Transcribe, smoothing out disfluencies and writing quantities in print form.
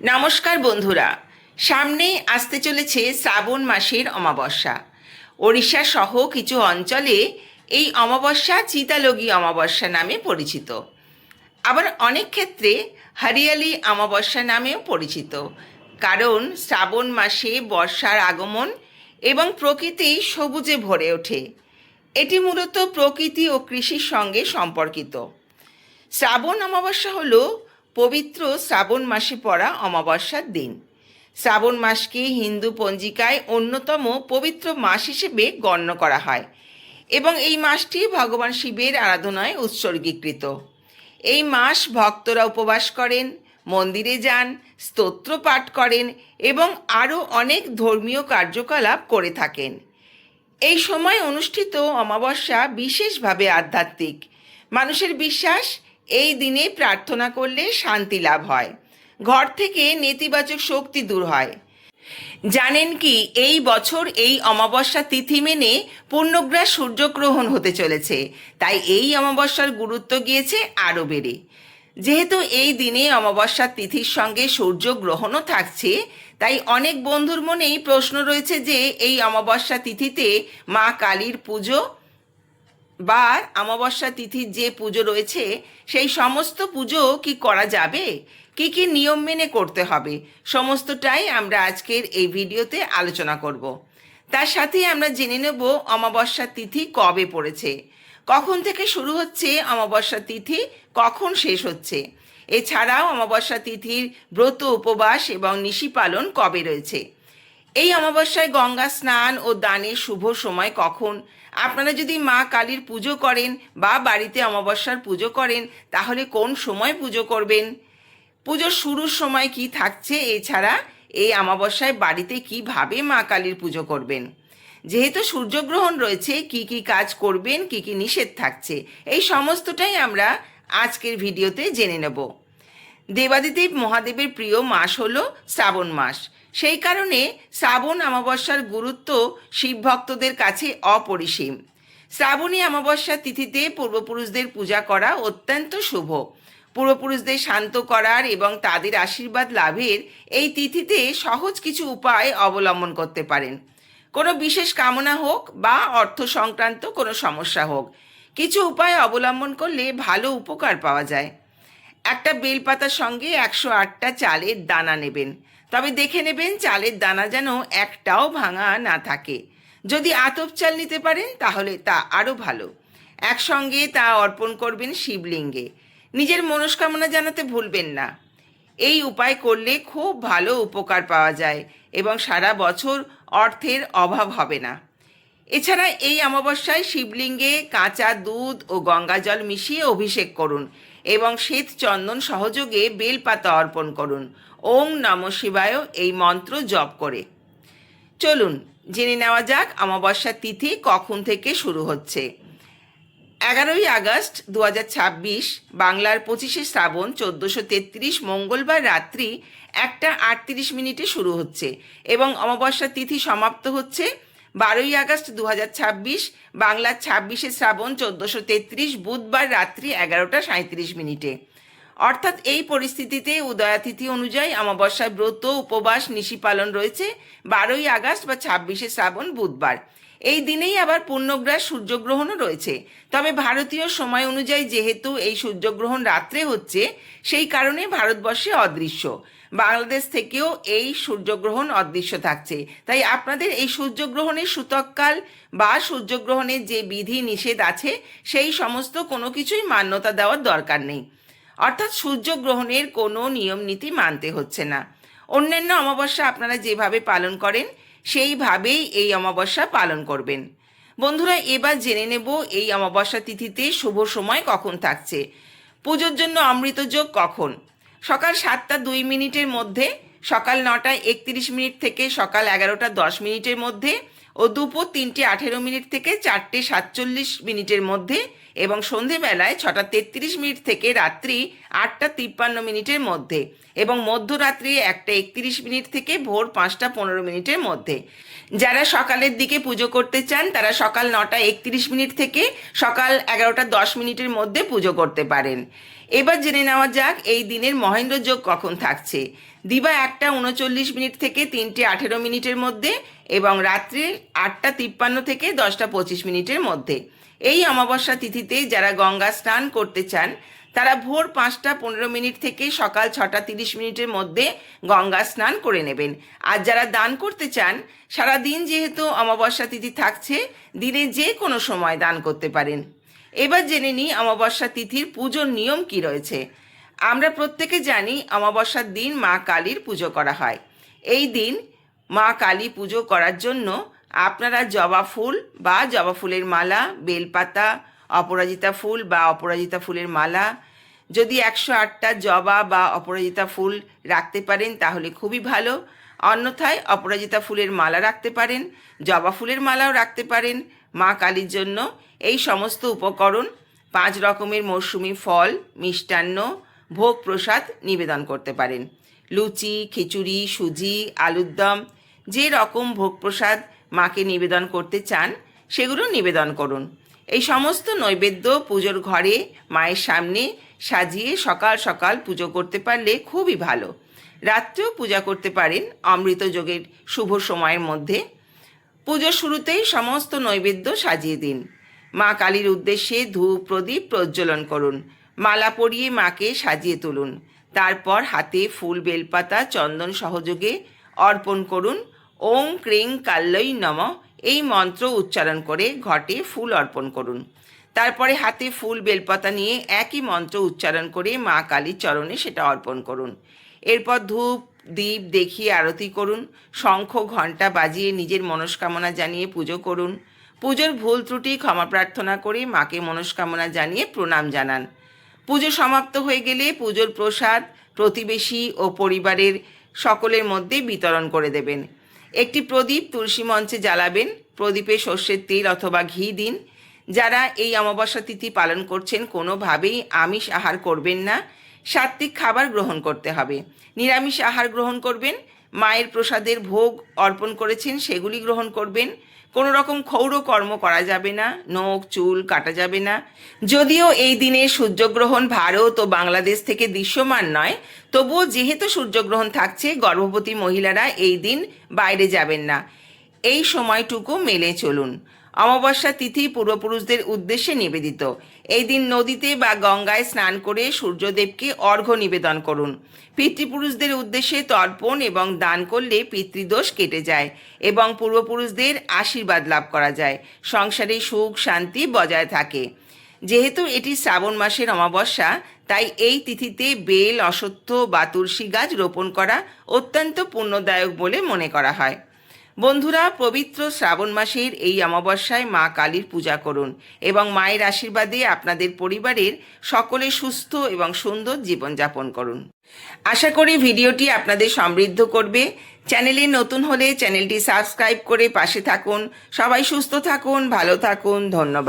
নমস্কার বন্ধুরা, সামনেই আসতে চলেছে শ্রাবণ মাসের অমাবস্যা। ওড়িশা সহ কিছু অঞ্চলে এই অমাবস্যা চিতালগী অমাবস্যা নামে পরিচিত। আবার অনেক ক্ষেত্রে হরিয়ালি অমাবস্যা নামেও পরিচিত, কারণ শ্রাবণ মাসে বর্ষার আগমন এবং প্রকৃতি সবুজে ভরে ওঠে। এটি মূলত প্রকৃতি ও কৃষির সঙ্গে সম্পর্কিত। শ্রাবণ অমাবস্যা হল পবিত্র শ্রাবণ মাসে পড়া অমাবস্যার দিন। শ্রাবণ মাসকে হিন্দু পঞ্জিকায় অন্যতম পবিত্র মাস হিসেবে গণ্য করা হয় এবং এই মাসটি ভগবান শিবের আরাধনায় উৎসর্গীকৃত। এই মাস ভক্তরা উপবাস করেন, মন্দিরে যান, স্তোত্র পাঠ করেন এবং আরও অনেক ধর্মীয় কার্যকলাপ করে থাকেন। এই সময় অনুষ্ঠিত অমাবস্যা বিশেষভাবে আধ্যাত্মিক। মানুষের বিশ্বাস এই দিনে প্রার্থনা করলে শান্তি লাভ হয়, ঘর থেকে নেতিবাচক শক্তি দূর হয়। জানেন কি, এই বছর এই অমাবস্যা তিথি মেনে পূর্ণগ্রাস সূর্যগ্রহণ হতে চলেছে, তাই এই অমাবস্যার গুরুত্ব গিয়েছে আরও বেড়ে। যেহেতু এই দিনে অমাবস্যার তিথির সঙ্গে সূর্যগ্রহণও থাকছে, তাই অনেক বন্ধুর মনেই প্রশ্ন রয়েছে যে এই অমাবস্যা তিথিতে মা কালীর পুজো বা অমাবস্যা তিথির যে পুজো রয়েছে সেই সমস্ত পুজো কি করা যাবে, কি কি নিয়ম মেনে করতে হবে, সমস্তটাই আমরা আজকের এই ভিডিওতে আলোচনা করব। তার সাথে আমরা জেনে নেব অমাবস্যা তিথি কবে পড়েছে, কখন থেকে শুরু হচ্ছে অমাবস্যা তিথি, কখন শেষ হচ্ছে। এছাড়াও অমাবস্যা তিথির ব্রত উপবাস এবং নিশি পালন কবে রয়েছে। এই অমাবস্যায় গঙ্গা স্নান ও দানের শুভ সময় কখন। আপনারা যদি মা কালীর পুজো করেন বা বাড়িতে অমাবস্যার পুজো করেন, তাহলে কোন সময় পুজো করবেন, পুজোর শুরুর সময় কি থাকছে, এছাড়া এই অমাবস্যায় বাড়িতে কিভাবে মা কালীর পুজো করবেন। যেহেতু সূর্যগ্রহণ রয়েছে, কি কি কাজ করবেন, কি কি নিষেধ থাকছে, এই সমস্তটাই আমরা আজকের ভিডিওতে জেনে নেব। দেবাদিদেব মহাদেবের প্রিয় মাস হলো শ্রাবণ মাস। সেই কারণে শ্রাবণ অমাবস্যার গুরুত্ব শিব ভক্তদের কাছে অপরিসীম। শ্রাবণী অমাবস্যা তিথিতে পূর্বপুরুষদের পূজা করা অত্যন্ত শুভ। পূর্বপুরুষদের শান্ত করার এবং তাদের আশীর্বাদ লাভের এই তিথিতে সহজ কিছু উপায় অবলম্বন করতে পারেন। কোনো বিশেষ কামনা হোক বা অর্থ সংক্রান্ত কোনো সমস্যা হোক, কিছু উপায় অবলম্বন করলে ভালো উপকার পাওয়া যায়। একটা বেলপাতার সঙ্গে 108টা চালের দানা নেবেন, তবে দেখে নেবেন চালের দানা যেন একটাও ভাঙা না থাকে। যদি আতপ চাল নিতে পারেন তাহলে তা আরও ভালো। একসঙ্গে তা অর্পণ করবেন শিবলিঙ্গে। নিজের মনস্কামনা জানাতে ভুলবেন না। এই উপায় করলে খুব ভালো উপকার পাওয়া যায় এবং সারা বছর অর্থের অভাব হবে না। এছাড়া এই অমাবস্যায় শিবলিঙ্গে কাঁচা দুধ ও গঙ্গা জল মিশিয়ে অভিষেক করুন এবং শ্বেত চন্দন সহযোগে বেলপাতা অর্পণ করুন। ওং নমঃ শিবায় এই মন্ত্র জপ করে। চলুন জেনে নেওয়া যাক অমাবস্যা তিথি কখন থেকে শুরু হচ্ছে। 11ই আগস্ট 2026, বাংলার 25শে শ্রাবণ 1433 মঙ্গলবার রাত্রি 1:38 শুরু হচ্ছে এবং অমাবস্যা তিথি সমাপ্ত হচ্ছে 12ই আগস্ট 2026, বাংলার 26শে শ্রাবণ 1433 বুধবার রাত্রি 11:37। অর্থাৎ এই পরিস্থিতিতে উদয়াতিথি অনুযায়ী অমাবস্যায় ব্রত উপবাস নিশি পালন রয়েছে 12ই আগস্ট বা 26শে শ্রাবণ বুধবার। এই দিনেই আবার পূর্ণগ্রাস সূর্যগ্রহণও রয়েছে, তবে ভারতীয় সময় অনুযায়ী যেহেতু এই সূর্যগ্রহণ রাত্রে হচ্ছে, সেই কারণে ভারতবর্ষে অদৃশ্য। বাংলাদেশ থেকেও এই সূর্যগ্রহণ অদৃশ্য থাকছে, তাই আপনাদের এই সূর্যগ্রহণের সূতককাল বা সূর্যগ্রহণের যে বিধি নিষেধ আছে সেই সমস্ত কোনো কিছুই মান্যতা দেওয়ার দরকার নেই। অর্থাৎ সূর্যগ্রহণের কোনো নিয়ম নীতি মানতে হচ্ছে না। অন্যান্য অমাবস্যা আপনারা যেভাবে পালন করেন সেইভাবেই এই অমাবস্যা পালন করবেন। বন্ধুরা, এবার জেনে নেব এই অমাবস্যা তিথিতে শুভ সময় কখন থাকছে। পুজোর জন্য অমৃতযোগ কখন। সকাল 7টা 2 মিনিটের মধ্যে, সকাল 9টা 31 মিনিট থেকে সকাল 11টা 10 মিনিটের মধ্যে, ও দুপুর 3:18 থেকে 4:47 মধ্যে এবং সন্ধেবেলায় 6:33 থেকে রাত্রি 8:53 মধ্যে এবং মধ্যরাত্রি 1:31 থেকে ভোর 5:15 মধ্যে। যারা সকালের দিকে পুজো করতে চান তারা সকাল 9:31 থেকে সকাল 11:10 মধ্যে পুজো করতে পারেন। এবার জেনে নেওয়া যাক এই দিনের মহেন্দ্র যোগ কখন থাকছে। দিবা 1:39 থেকে 3:18 মধ্যে এবং রাত্রি 8:53 থেকে 10:25 মধ্যে। এই অমাবস্যা তিথিতে যারা গঙ্গা স্নান করতে চান তারা ভোর 5:15 থেকে সকাল 6:30 মধ্যে গঙ্গা স্নান করে নেবেন। আর যারা দান করতে চান সারাদিন যেহেতু অমাবস্যা তিথি থাকছে, দিনে যে কোনো সময় দান করতে পারেন। এবার জেনে নিই অমাবস্যা তিথির পুজোর নিয়ম কি রয়েছে। আমরা প্রত্যেকে জানি অমাবস্যার দিন মা কালীর পুজো করা হয়। এই দিন মা কালী পুজো করার জন্য আপনারা জবা ফুল বা জবা ফুলের মালা, বেলপাতা, অপরাজিতা ফুল বা অপরাজিতা ফুলের মালা, যদি 108টা জবা বা অপরাজিতা ফুল রাখতে পারেন তাহলে খুবই ভালো। অন্যথায় অপরাজিতা ফুলের মালা রাখতে পারেন, জবা ফুলের মালাও রাখতে পারেন। মা কালীর জন্য এই সমস্ত উপকরণ 5 রকমের মৌসুমি ফল, মিষ্টান্ন, ভোগ প্রসাদ নিবেদন করতে পারেন। লুচি, খিচুড়ি, সুজি, আলুর দম, যে রকম ভোগ প্রসাদ মাকে নিবেদন করতে চান সেগুলো নিবেদন করুন। এই সমস্ত নৈবেদ্য পুজোর ঘরে মায়ের সামনে সাজিয়ে সকাল সকাল পুজো করতে পারলে খুবই ভালো। রাত্রেও পূজা করতে পারেন অমৃত যোগের শুভ সময়ের মধ্যে। পুজোর শুরুতেই সমস্ত নৈবেদ্য সাজিয়ে দিন। মা কালীর উদ্দেশ্যে ধূপ প্রদীপ প্রজ্বলন করুন। মালা পরিয়ে মাকে সাজিয়ে তুলুন। তারপর হাতে ফুল, বেলপাতা, চন্দন সহযোগে অর্পণ করুন। ওং ক্রিং কাল্যই নমঃ এই মন্ত্র উচ্চারণ করে ঘটে ফুল অর্পণ করুন। তারপরে হাতে ফুল বেলপাতা নিয়ে একই মন্ত্র উচ্চারণ করে মা কালীর চরণে সেটা অর্পণ করুন। এরপর ধূপ দীপ দেখিয়ে আরতি করুন। শঙ্খ ঘণ্টা বাজিয়ে নিজের মনস্কামনা জানিয়ে পুজো করুন। পুজোর ভুল ত্রুটি ক্ষমা প্রার্থনা করে মাকে মনস্কামনা জানিয়ে প্রণাম জানান। পুজো সমাপ্ত হয়ে গেলে পুজোর প্রসাদ প্রতিবেশী ও পরিবারের সকলের মধ্যে বিতরণ করে দেবেন। একটি প্রদীপ তুলসী মঞ্চে জ্বালাবেন। প্রদীপে সর্ষের তেল অথবা ঘি দিন। যারা এই অমাবস্যা তিথি পালন করছেন কোনোভাবেই আমিষ আহার করবেন না। সাত্ত্বিক খাবার গ্রহণ করতে হবে। নিরামিষ আহার গ্রহণ করবেন। মায়ের প্রসাদের ভোগ অর্পণ করেছেন সেগুলি গ্রহণ করবেন। কোনো রকম ক্ষৌর কর্ম করা যাবে না। নখ চুল কাটা যাবে না। যদিও এই দিনে সূর্যগ্রহণ ভারত ও বাংলাদেশ থেকে দৃশ্যমান নয়, তবুও যেহেতু সূর্যগ্রহণ থাকছে গর্ভবতী মহিলারা এই দিন বাইরে যাবেন না। এই সময়টুকু মেলে চলুন। অমাবস্যা তিথি পূর্বপুরুষদের উদ্দেশ্যে নিবেদিত। এই দিন নদীতে বা গঙ্গায় স্নান করে সূর্যদেবকে অর্ঘ্য নিবেদন করুন। পিতৃপুরুষদের উদ্দেশ্যে তর্পণ এবং দান করলে পিতৃদোষ কেটে যায় এবং পূর্বপুরুষদের আশীর্বাদ লাভ করা যায়। সংসারে সুখ শান্তি বজায় থাকে। যেহেতু এটি শ্রাবণ মাসের অমাবস্যা, তাই এই তিথিতে বেল, অশ্বত্থ বা তুলসী গাছ রোপণ করা অত্যন্ত পুণ্যদায়ক বলে মনে করা হয়। বন্ধুরা, পবিত্র শ্রাবণ মাসের এই অমাবস্যায় মা কালীর পূজা করুন এবং মায়ের আশীর্বাদে আপনাদের পরিবারের সকলে সুস্থ এবং সুন্দর জীবনযাপন করুন। আশা করি ভিডিওটি আপনাদের সমৃদ্ধ করবে। চ্যানেলে নতুন হলে চ্যানেলটি সাবস্ক্রাইব করে পাশে থাকুন। সবাই সুস্থ থাকুন, ভালো থাকুন। ধন্যবাদ।